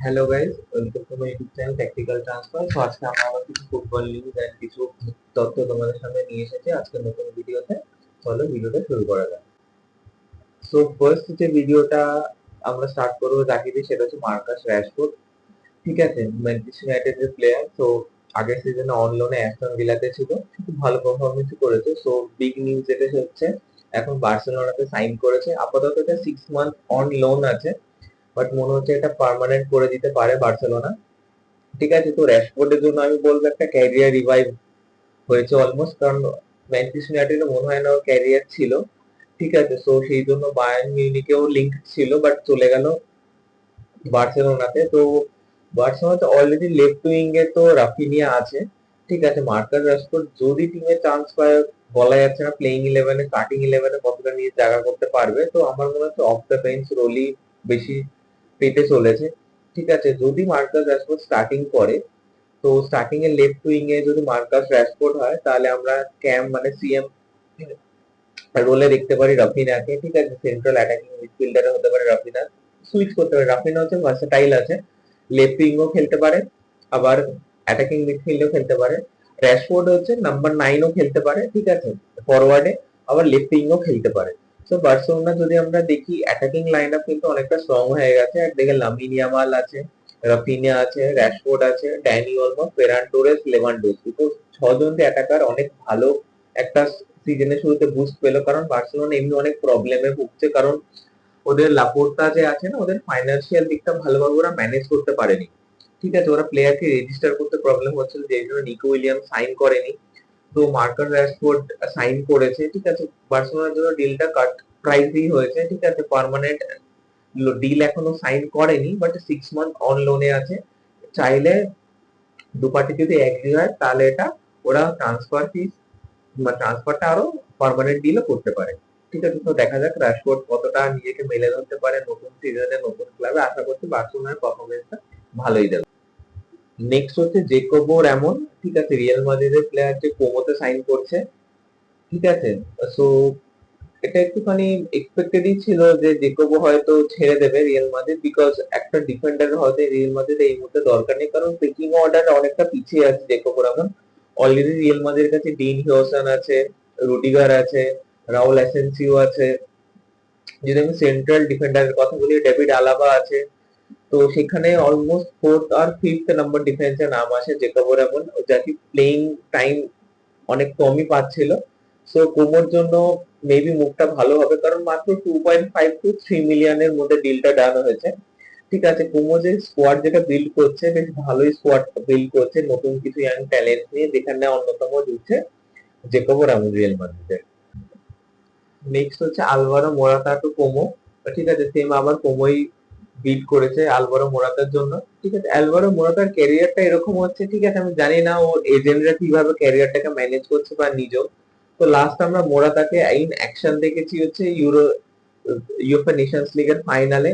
Hello guys, welcome to my YouTube channel tactical transfer. So আজকে আমরা আবার কিছু ফুটবল নিউজ এন্ড কিছু তথ্য তোমাদের সামনে নিয়ে এসেছি আজকে নতুন ভিডিওতে। চলো ভিডিওটা শুরু করা যাক। সো ফার্স্ট যে ভিডিওটা আমরা স্টার্ট করবো যাকে দিয়ে, সেটা হচ্ছে মার্কাস রাশফোর্ড। ঠিক আছে, ম্যানচেস্টার ইউনাইটেডের প্লেয়ার। সো আগের সিজনে অন লোনে অ্যাস্টন ভিলাতে ছিল, খুব ভালো পারফরমেন্স করেছে। সো বিগ নিউজ যেটা হচ্ছে এখন বার্সেলোনাতে সাইন করেছে। আপাতত এটা 6 মান্থ অন লোন আছে, বাট মনে হচ্ছে এটা পার্মানেন্ট করে দিতে পারে বার্সেলোনা। ঠিক আছে, তো র্যাশফোর্ডের জন্য আমি বলবো একটা ক্যারিয়ার রিভাইভ হয়েছে অলমোস্ট, কারণ ম্যানচেস্টার ইউনাইটেডে মনে হয় না ওর ক্যারিয়ার ছিল। ঠিক আছে, তো সেই জন্য বায়ার্ন মিউনিখেও লিঙ্ক ছিল, বাট চলে গেল বার্সেলোনাতে। তো বার্সেলোনাতে অলরেডি লেফট উইং এ তো রাফিনিয়া আছে। ঠিক আছে, মার্কাস রাশফোর্ড যদি টিমে চান্স পায়, বলা যাচ্ছে না প্লেইং ইলেভেনে স্টার্টিং ইলেভেনে কতটা নিয়ে জায়গা করতে পারবে। তো আমার মনে হচ্ছে অফ দ্য বেঞ্চ রোলই বেশি পেতে চলেছে। ঠিক আছে, যদি মার্কাস রাশফোর্ড স্টার্টিং করে, তো স্টার্টিং এর লেফট উইং এ যদি মার্কাস রাশফোর্ড হয়, তাহলে আমরা ক্যাম মানে সিএম রোলে দেখতে পারি রাফিনাকে। ঠিক আছে, সেন্ট্রাল অ্যাটাকিং মিডফিল্ডারে হতে পারে রাফিনা, সুইচ করতে পারে। রাফিনা হচ্ছে ভার্সেটাইল আছে, লেফট উইংও খেলতে পারে, আবার অ্যাটাকিং মিডফিল্ডও খেলতে পারে। র‍্যাশফোর্ড হচ্ছে নাম্বার 9ও খেলতে পারে। ঠিক আছে, ফরওয়ার্ডে আবার লেফট উইংও খেলতে পারে। তো বার্সেলোনা যদি আমরা দেখি, অ্যাটাকিং লাইন আপ কিন্তু অনেকটা স্ট্রং হয়ে গেছে। একদিকে লামিন ইয়ামাল আছে, রাফিনা আছে, র‍্যাশফোর্ড আছে, ড্যানি ওলমো, ফেরান টোরেস, লেভানডস্কি। তো ছজন যে অ্যাটাকার অনেক ভালো একটা সিজনের শুরুতে বুস্ট পেলো, কারণ বার্সেলোনা এমনি অনেক প্রবলেমে ভুগছে, কারণ ওদের লাপোর্তা যে আছে না, ওদের ফাইন্যান্সিয়াল দিকটা ভালোভাবে ওরা ম্যানেজ করতে পারেনি। ঠিক আছে, ওরা প্লেয়ারকে রেজিস্টার করতে প্রবলেম হচ্ছিল, যে জন্য নিকো উইলিয়াম সাইন করেনি। তো মার্কাস রাশফোর্ড সাইন করেছে। ঠিক আছে, বার্সেলোনার জন্য ডিলটা কাট প্রাইসই হয়েছে। ঠিক আছে, পার্মানেন্ট ডিল এখনো সাইন করেনি, বাট 6 মান্থ অন লোনে আছে। চাইলে দু পার্টি যদি এগ্রি হয়, তাহলে এটা ওরা ট্রান্সফার ফিস বা ট্রান্সফারটা আরো পার্মানেন্ট ডিলও করতে পারে। ঠিক আছে, তো দেখা যাক রাশফোর্ড কতটা নিজেকে মেলে ধরতে পারে নতুন সিজনে নতুন ক্লাবে। আশা করছি বার্সেলোনার পারফরমেন্সটা ভালোই দেবে। নেক্সট হচ্ছে জেকোবো রেমন। ঠিক আছে, রিয়াল মাদ্রিদের প্লেয়ার যে কোমোতে সাইন করছে। ঠিক আছে, সো এটা একটুখানি এক্সপেক্টেডই ছিল যে জেকোবো হয়তো ছেড়ে দেবে রিয়াল মাদ্রিদ, বিকজ একটা ডিফেন্ডার হয়তো রিয়াল মাদ্রিদ এই মুহূর্তে দরকার নেই, কারণ পিকিং অর্ডার অনেকটা পিছিয়ে আছে জেকোবো রেমন। অলরেডি রিয়াল মাদ্রিদের কাছে ডিন হিউসন আছে, রুডিগার আছে, রাউল অ্যাসেনসিও আছে। যদি আমি সেন্ট্রাল ডিফেন্ডারের কথা বলি, ডেভিড আলাবা আছে। তো সেখানে অলমোস্ট ফোর্থ আর ফিফথ নাম্বার ডিফেন্সের নাম আসে জেকোবো রেমন, যাকে প্লেইং টাইম অনেক কমই পাচ্ছিল। সো কোমোর জন্য মেবি মুভটা ভালো হবে, কারণ মাত্র 2.5 টু 3 মিলিয়নের মধ্যে ডিলটা ডান হয়েছে। ঠিক আছে, কোমো যে স্কোয়াড যেটা বিল্ড করছে, বেশ ভালোই স্কোয়াড বিল্ড করছে নতুন কিছু ইয়াং ট্যালেন্ট নিয়ে, যেখানে অন্যতম দিচ্ছে জেকোবো রেমন রিয়াল মাদ্রিদের। নেক্সট হচ্ছে আলভারো মোরাতা টু কোমো। ঠিক আছে, সেম আবার কোমোই বিট করেছে আলভারো মোরাতার জন্য। ঠিক আছে, আলভারো মোরাতার ক্যারিয়ারটা এরকম হচ্ছে, ঠিক আছে আমি জানি না ওর এজেন্টরা কিভাবে ক্যারিয়ারটাকে ম্যানেজ করছে বা নিজেও। তো লাস্ট আমরা মোরাতাকে ইন অ্যাকশন দেখেছি হচ্ছে ইউএফএ নেশনস লিগের ফাইনালে,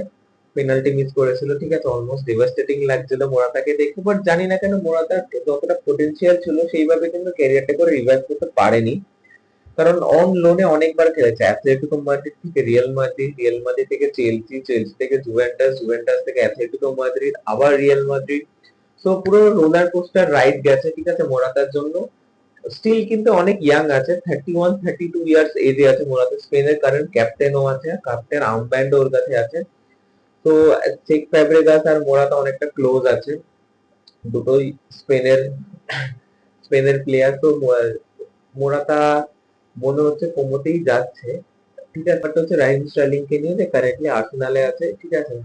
পেনাল্টি মিস করেছিল। ঠিক আছে, অলমোস্ট ডেভাস্টেটিং লাগছিল মোরাতাকে দেখে, বাট জানি না কেন মোরাতার যতটা পটেনশিয়াল ছিল সেইভাবে কিন্তু ক্যারিয়ারটা করে রিভাইভ করতে পারেনি, কারণ অন লোনে অনেকবার খেলেছে। অ্যাথলেটিকো মাদ্রিদ থেকে রিয়াল মাদ্রিদ, রিয়াল মাদ্রিদ থেকে চেলসি, চেলসি থেকে জুভেন্টাস, জুভেন্টাস থেকে অ্যাথলেটিকো মাদ্রিদ, আবার রিয়াল মাদ্রিদ। সো পুরো রোলার কোস্টার রাইড গেছে। ঠিক আছে, মোরাতার জন্য স্টিল কিন্তু অনেক ইয়াং আছে, 31-32 ইয়ার্স এজে আছে মোরাতা। স্পেনের কারেন্ট ক্যাপ্টেনও আছে, ক্যাপ্টেন আর্মব্যান্ডও ওর কাছে আছে। তো চেক ফ্যাব্রেগাস আর মোরাতা অনেকটা ক্লোজ আছে, দুটোই স্পেনের স্পেনের প্লেয়ার। তো মোরাতা মনে হচ্ছে কোমোতেই যাচ্ছে। ঠিক আছে, ব্যাপারটা হচ্ছে রাহিম স্টার্লিং কে নিয়ে, যে কারেন্টলি আর্সেনালে আছে। ঠিক আছে,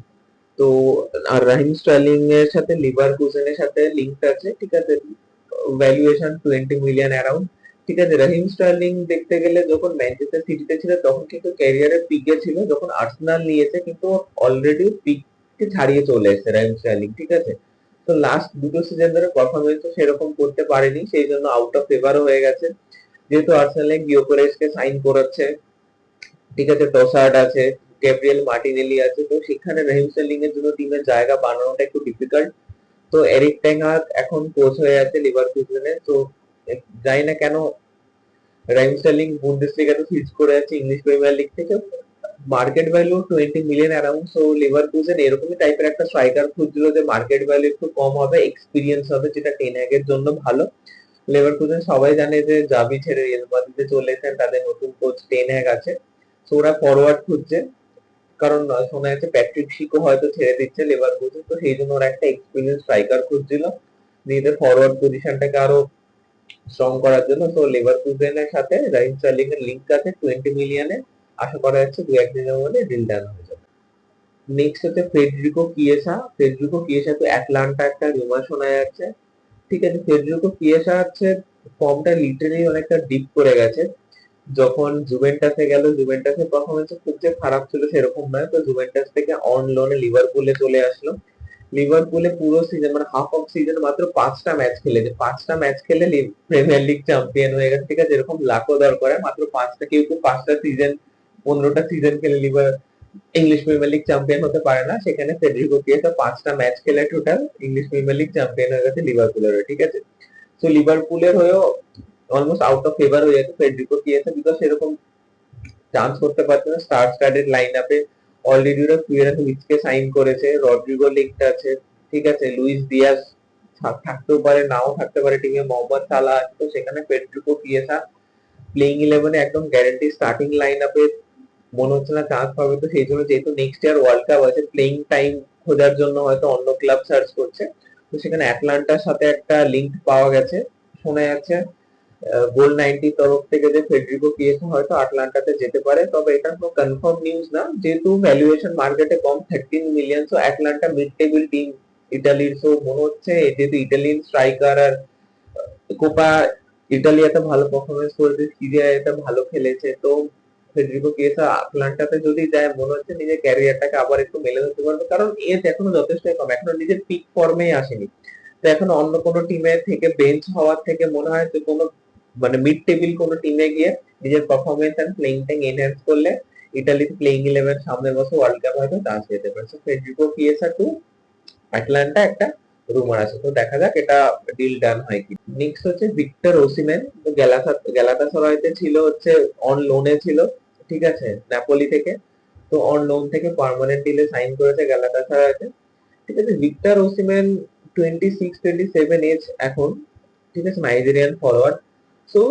তো আর রাহিম স্টার্লিং এর সাথে লিভারকুসেনের সাথে লিঙ্ক আছে। ঠিক আছে, ভ্যালুয়েশন 20 মিলিয়ন অ্যারাউন্ড। ঠিক আছে, রাহিম স্টার্লিং দেখতে গেলে যখন ম্যানচেস্টার সিটিতে ছিল তখন কিন্তু ক্যারিয়ারের পিকে ছিল, যখন আর্সেনাল নিয়েছে কিন্তু অলরেডি পিককে ছাড়িয়ে চলে এসেছে রাহিম স্টার্লিং। ঠিক আছে, তো লাস্ট দুটো সিজন ধরে পারফরমেন্স সেরকম করতে পারেনি, সেই জন্য আউট অফ ফেভারও হয়ে গেছে। যেহেতু আর্সেনাল গিওকরেসকে সাইন করাচ্ছে, ঠিক আছে, টসার্ড আছে, গ্যাব্রিয়েল মার্টিনেলি আছে, তো সেখানে রহিম স্টার্লিং এর জন্য টিমের জায়গা বানানোটা একটু ডিফিকাল্ট। তো এরিক টেন হাগ এখন কোচ হয়ে আছে লিভারকুসেনে। তো জানি না কেন রহিম স্টার্লিং বুন্ডেসলিগাতে সুইচ করে আছে ইংলিশ প্রিমিয়ার লিগ থেকে। Market value 20 million around. So Leverkusen এরকমই টাইপের একটা স্ট্রাইকার খুঁজছিল যে মার্কেট ভ্যালু একটু কম হবে, এক্সপিরিয়েন্স হবে, যেটা টেন হ্যাগের জন্য ভালো। লেভারকুজেন সবাই জানে যে জাভি ছেড়ে রিয়াল মাদ্রিদে চলেছেন, তাদের নতুন কোচ টেন হ্যাগ আছে। তো ওরা ফরওয়ার্ড খুঁজছে, কারণ শোনা যাচ্ছে প্যাট্রিক শিকো হয়তো ছেড়ে দিচ্ছে লেভারকুজেন, তো সেই জন্য ওরা একটা এক্সপিরিয়েন্স স্ট্রাইকার খুঁজছিল নিজেদের ফরওয়ার্ড পজিশনটাকে আরো স্ট্রং করার জন্য। তো লেভারকুজেনের সাথে রাহিম স্টার্লিং এর লিঙ্ক আছে 20 মিলিয়নে। আশা করা যাচ্ছে দু একদিনের মধ্যে ডিল ডান হয়ে যাবে। নেক্সট হচ্ছে ফেডরিকো কিয়েসা। ফেডরিকো কিয়েসা তো অ্যাটলান্টা একটা রুমার শোনা যাচ্ছে। ঠিক আছে, ফেডরিকো কিয়েসা হচ্ছে ফর্মটা লিটারালি অনেকটা ডিপ করে গেছে। যখন জুভেন্টাসে গেল, জুভেন্টাসের পারফরমেন্স খুব যে খারাপ ছিল সেরকম নয়, তো জুভেন্টাস থেকে অন লোনে লিভারপুলে চলে আসলো। লিভারপুলে পুরো সিজন মানে হাফ অফ সিজন মাত্র 5টা ম্যাচ খেলেছে, 5টা ম্যাচ খেলে প্রিমিয়ার লিগ চ্যাম্পিয়ন হয়ে গেছে। ঠিক আছে, এরকম লাখো দর করে মাত্র 5টা, কেউ কেউ 5টা সিজন 15টা সিজন খেলে liver English Premier league champion হতে পারে না। সেখানে ফেডরিকো কিয়েসা 5টা ম্যাচ খেলে total English Premier league champion হয়ে গেছে লিভারপুলের হয়ে। ঠিক আছে, তো লিভারপুলের হয়েও অলমোস্ট আউট অফ ফেভার হয়ে যাচ্ছে ফেডরিকো কিয়েসা, বিকজ সেরকম চান্স করতে পারছে না। স্টার স্টাডেড লাইন আপে অলরেডি ওরা কুয়েরাসকে সাইন করেছে, রড্রিগো লিঙ্কটা আছে। ঠিক আছে, লুইস দিয়াজ থাকতেও পারে, নাও থাকতে পারে টিমে, মোহাম্মদ সালাহ আছে, তো সেখানে ফেডরিকো কিয়েসা প্লেইং ইলেভেনে একদম গ্যারান্টি স্টার্টিং লাইন আপে মনে হচ্ছে না চান্স পাবে। তো সেই জন্য যেহেতু নেক্সট ইয়ার ওয়ার্ল্ড কাপ আছে, প্লেইং টাইম খোঁজার জন্য হয়তো অন্য ক্লাব সার্চ করছে। তো সেখানে অ্যাটলান্টার সাথে একটা লিঙ্ক পাওয়া গেছে, শোনা যাচ্ছে গোল 90 তরফ থেকে যে ফেডরিকো কিয়েসা হয়তো আটলান্টাতে যেতে পারে, তবে এটা কোনো কনফার্ম নিউজ না, যেহেতু ভ্যালুয়েশন মার্কেটে কম 13 million. So Atlanta mid table team ইতালির, সো মনে হচ্ছে যেহেতু ইটালিয়ান স্ট্রাইকার আর কোপা ইতালি এত ভালো পারফরমেন্স করেছে, সিরিয়া এত ভালো খেলেছে, তো ফেডরিকো কিয়েসা আটলান্টাতে যদি যায় মনে হচ্ছে নিজের ক্যারিয়ারটাকে আবার একটু মেলে ধরতে পারবে, কারণ এজ এখনো যথেষ্ট কম, এখনো নিজের পিক ফর্মেই আসেনি। তো এখন অন্য কোনো টিমে থেকে বেঞ্চ হওয়ার থেকে মনে হয় যে কোনো মানে মিড টেবিল কোনো টিমে গিয়ে নিজের performance and playing time enhance করলে ইতালির প্লেইং ইলেভেন সামনের বছর ওয়ার্ল্ড কাপ হয়তো চান্স পেতে পারে। So Federico Chiesa to Atalanta একটা রুমার আছে, তো দেখা যাক এটা ডিল ডান হয় কি। নেক্সট হচ্ছে ভিক্টর ওসিমেন। তো গ্যালাতাসারাইতে ছিল হচ্ছে অন লোনে ছিল, ঠিক আছে, নাপোলি থেকে। তো অন লোন থেকে পার্মানেন্ট ডিলে সাইন করেছে গ্যালাতাসারাইতে। ঠিক আছে, ভিক্টর ওসিমেন 26-27 এজ এখন। ঠিক আছে, নাইজেরিয়ান ফরওয়ার্ড। সো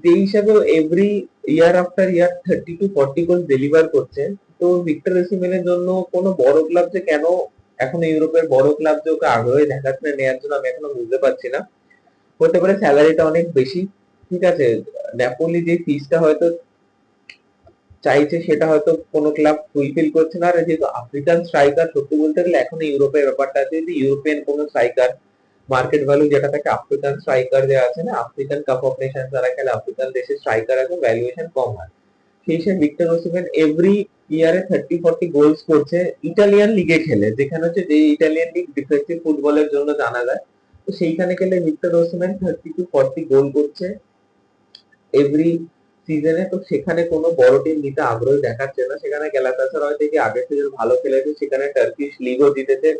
যে হিসাবে every year after year 30 to 40 goal deliver করছে, তো ভিক্টর ওসিমেনের জন্য কোনো বড় ক্লাব যে কেন এখন ইউরোপের বড় ক্লাব যে ওকে আগ্রহী দেখাচ্ছে নেওয়ার জন্য আমি এখনো বুঝতে পারছি না। হতে পারে স্যালারিটা অনেক বেশি। ঠিক আছে, নেপোলি যে ফিসটা হয়তো চাইছে সেটা হয়তো কোনো ক্লাব ফুলফিল করছে না। আর যেহেতু আফ্রিকান স্ট্রাইকার, সত্যি বলতে গেলে এখন ইউরোপের ব্যাপারটা আছে, যদি ইউরোপিয়ান কোনো স্ট্রাইকার মার্কেট ভ্যালু যেটা থাকে, আফ্রিকান স্ট্রাইকার যে আছে না, আফ্রিকান কাপ অফ নেশন যারা খেলে আফ্রিকান দেশের স্ট্রাইকার আছে, ভ্যালুয়েশন কম হয়। সেই হিসেবে ভিক্টর ওসিমেন এভরি ইয়ারে 30-40 গোলস করছে ইটালিয়ান লিগে খেলে, যেখানে হচ্ছে যে ইটালিয়ান লিগ ডিফেন্সিভ ফুটবলের জন্য জানা যায়। তো সেইখানে খেলে ভিক্টর ওসিমেন 30 to 40 গোল করছে এভরি সিজনে। তো সেখানে কোনো বড় টিম নিতে আগ্রহী দেখাচ্ছে না। সেখানে গ্যালাতাসারায় থেকে আগের সিজন ভালো খেলেছে, সেখানে টার্কিশ লিগও জিতেছে,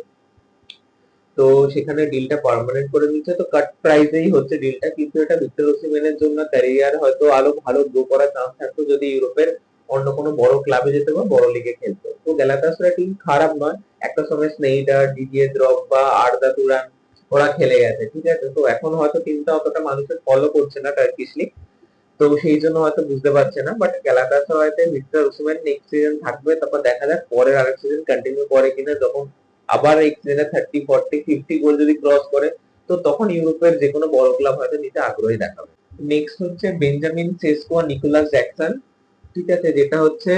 তো সেখানে ডিলটা পার্মানেন্ট করে দিচ্ছে। তো কাট প্রাইসেই হচ্ছে ডিলটা, কিন্তু এটা ভিক্টর ওসিমেনের জন্য ক্যারিয়ার হয়তো আরো ভালো গ্রো করার চান্স থাকতো যদি ইউরোপের অন্য কোনো বড় ক্লাবে যেত বা বড় লিগে খেলতো। তো গ্যালাতাসারায় টিম খারাপ নয়, একটা সময় স্নেইডার, ডিডিয়ে দ্রগবা, আর্দা তুরান ওরা খেলে গেছে। ঠিক আছে, তো এখন হয়তো টিমটা অতটা মানুষের ফলো করছে না টার্কিশ লিগ, তো সেই জন্য হয়তো বুঝতে পারছে না। বাট গ্যালাতাসারাইতে ভিক্টর ওসিমেন নেক্সট সিজন থাকবে, তারপর দেখা যাক পরের আরেক সিজন কন্টিনিউ করে কিনা। যখন আবার এই সিজনে 30-40-50 গোল যদি ক্রস করে, তো তখন ইউরোপের যে কোনো বড় ক্লাব হয়তো নিতে আগ্রহী দেখাবে। নেক্সট হচ্ছে বেঞ্জামিন সেস্কো আর নিকোলাস জ্যাকসন। ঠিক আছে, যেটা হচ্ছে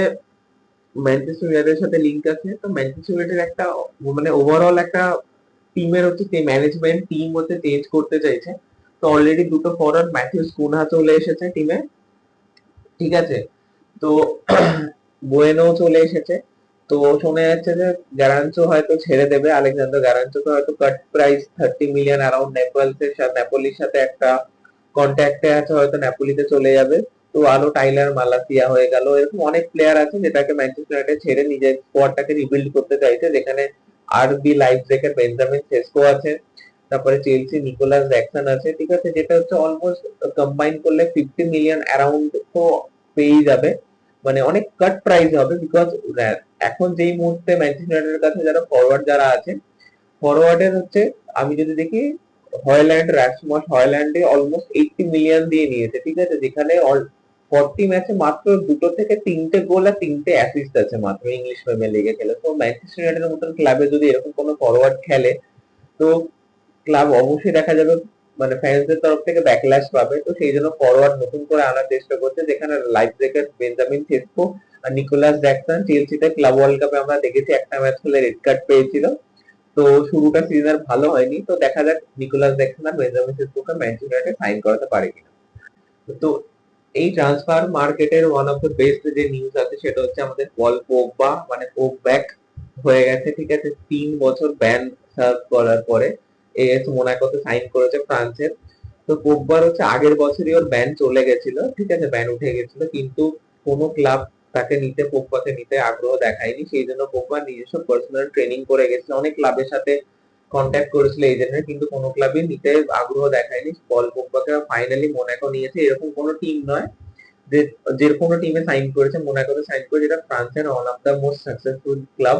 ম্যানচেস্টার ইউনাইটেডের সাথে লিংক আছে। তো ম্যানচেস্টার ইউনাইটেড একটা মানে ওভারঅল একটা টিমের হচ্ছে ম্যানেজমেন্ট টিম হচ্ছে চেঞ্জ করতে চাইছে। তো অলরেডি দুটো ফরওয়ার্ড ম্যাথিউস কুনহা চলে এসেছে টিমে। ঠিক আছে, তো বুয়েনো চলে এসেছে। তো শোনা যাচ্ছে যে গ্যারাঞ্চো হয়তো ছেড়ে দেবে, আলেকজান্ডার গ্যারাঞ্চোকে হয়তো কাট প্রাইস 30 মিলিয়ন অ্যারাউন্ড নেপোলির সাথে একটা কন্ট্যাক্টে আছে, হয়তো নেপোলিতে চলে যাবে। তো আরো টাইলার মালাসিয়া হয়ে গেল, এরকম অনেক প্লেয়ার আছে যেটাকে ম্যানচেস্টার ইউনাইটেড ছেড়ে নিজের স্কোয়াডটাকে রিবিল্ড করতে চাইছে, যেখানে আরবি লাইপজিগের বেঞ্জামিন সেস্কো আছে, তারপরে চেলসি নিকোলাস জ্যাকসন আছে। ঠিক আছে, যেটা হচ্ছে অলমোস্ট কম্বাইন করলে 50 মিলিয়ন অ্যারাউন্ড তো পেয়ে যাবে মানে অনেক কাট প্রাইস হবে, বিকজ এখন যেই মুহূর্তে ম্যানচেস্টার ইউনাইটেডের কাছে যারা ফরওয়ার্ড যারা আছে, ফরওয়ার্ডের হচ্ছে আমি যদি দেখি হয়ল্যান্ড, রাসমস হয়ল্যান্ডে অলমোস্ট 80 মিলিয়ন দিয়ে নিয়েছে, ঠিক আছে, যেখানে 40 ম্যাচে মাত্র 2 থেকে 3টে গোল আর 3টে অ্যাসিস্ট আছে মাত্র ইংলিশ প্রিমিয়ার লিগে খেলে। তো ম্যানচেস্টার ইউনাইটেডের মতন ক্লাবে যদি এরকম কোনো ফরওয়ার্ড খেলে, তো ক্লাব অবশ্যই দেখা যাবে মানে ফ্যান্সদের তরফ থেকে ব্যাকল্যাশ পাবে। তো সেই জন্য ফরওয়ার্ড নতুন করে আনার চেষ্টা করছে, যেখানে লাইফব্রেকার বেঞ্জামিন সেসকো আর নিকোলাস জ্যাকসন চেলসিতে ক্লাব ওয়ার্ল্ড কাপে আমরা দেখেছি একটা ম্যাচ খেলে রেড কার্ড পেয়েছিল। তো শুরুটা সিজনের ভালো হয়নি, তো দেখা যাক নিকোলাস জ্যাকসন আর বেঞ্জামিন সেসকোকে ম্যানচেস্টার ইউনাইটেড সাইন করাতে পারে কিনা। তো এই ট্রান্সফার মার্কেটের ওয়ান অফ দ্য বেস্ট যে নিউজ আছে সেটা হচ্ছে আমাদের পল পোগবা, মানে পোগ ব্যাক হয়ে গেছে, ঠিক আছে, 3 বছর ব্যান সার্ভ করার পরে এএস মোনাকোতে সাইন করেছে ফ্রান্সের। তো পোগবার হচ্ছে আগের বছরই ওর ব্যান চলে গেছিল, ঠিক আছে, ব্যান উঠে গেছিল, কিন্তু কোনো ক্লাব তাকে নিতে, পোগবাকে নিতে আগ্রহ দেখায়নি। সেই জন্য পোগবা নিজস্ব পার্সোনাল ট্রেনিং করে গেছিল, অনেক ক্লাবের সাথে কন্ট্যাক্ট করেছিল এজেন্টরা, কিন্তু কোনো ক্লাবই নিতে আগ্রহ দেখায়নি। পল পোগবাকে ফাইনালি মোনাকো নিয়েছে। এরকম কোনো টিম নয় যে যে কোনো টিমে সাইন করেছে, মোনাকোতে সাইন করেছে, যেটা ফ্রান্সের one of the most successful club,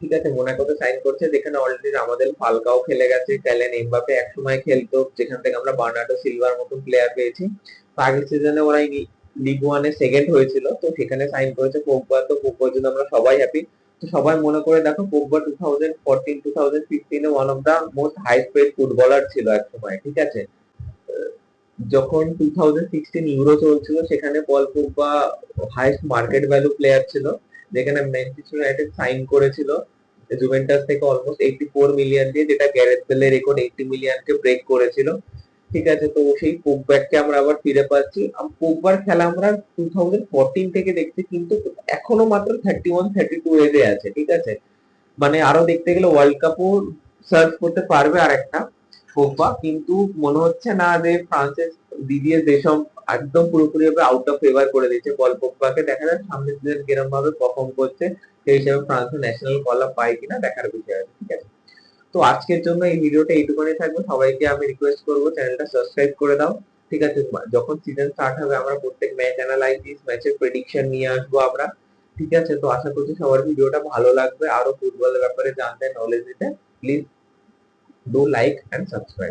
ঠিক আছে, মোনাকোতে সাইন করছে, যেখানে অলরেডি আমাদের ফালকাও খেলে গেছে, ক্যালেন এমবাপে একসময় খেলতো, যেখান থেকে আমরা বার্নার্ডো সিলভার মতন প্লেয়ার পেয়েছি। তো আগের সিজনে ওরা লিগ ওয়ানে সেকেন্ড হয়েছিল, তো সেখানে সাইন করেছে পোগবা। তো পোগবার জন্য আমরা সবাই হ্যাপি। তো সবাই মনে করে দেখো, Pogba 2014-2015 one of the most high paid footballer ছিল এক সময়, ঠিক আছে। যখন 2016 ইউরো চলছিল, সেখানে Paul Pogba highest market value player ছিল, যেখানে ম্যানচেস্টার ইউনাইটেড সাইন করেছিল জুভেন্টাস থেকে অলমোস্ট 84 মিলিয়ন দিয়ে, যেটা গ্যারেথ বেলের রেকর্ড 80 মিলিয়নকে ব্রেক করেছিল, ঠিক আছে। তো সেই পোগবাকে আমরা আবার ফিরে পাচ্ছি। পোগবার খেলা আমরা 2014 থেকে দেখছি, কিন্তু এখনো মাত্র 31-32 এজে আছে, ঠিক আছে। মানে আরো দেখতে গেলে ওয়ার্ল্ড কাপও সার্ভ করতে পারবে আর একটা পোগবা, কিন্তু মনে হচ্ছে না যে ফ্রান্সের দিদিয়ে দেশম একদম পুরোপুরি ভাবে আউট অফ ফেভার করে দিয়েছে পল পোগবাকে। দেখা যাক সামনের সিজন কিরকম ভাবে পারফর্ম করছে, সেই হিসেবে ফ্রান্সের ন্যাশনাল কল আপ পায় কিনা দেখার বিষয় আছে, ঠিক আছে। তো আজকের জন্য এই ভিডিওটা এইটুকুনি থাকবে। সবাইকে আমি রিকোয়েস্ট করবো চ্যানেলটা সাবস্ক্রাইব করে দাও, ঠিক আছে। যখন সিজন স্টার্ট হবে আমরা প্রত্যেক ম্যাচ অ্যানালাইসিস, ম্যাচের প্রেডিকশন নিয়ে আসবো আমরা, ঠিক আছে। তো আশা করছি সবার ভিডিওটা ভালো লাগবে। আরো ফুটবলের ব্যাপারে জানতে, নলেজ দিতে please do like and subscribe.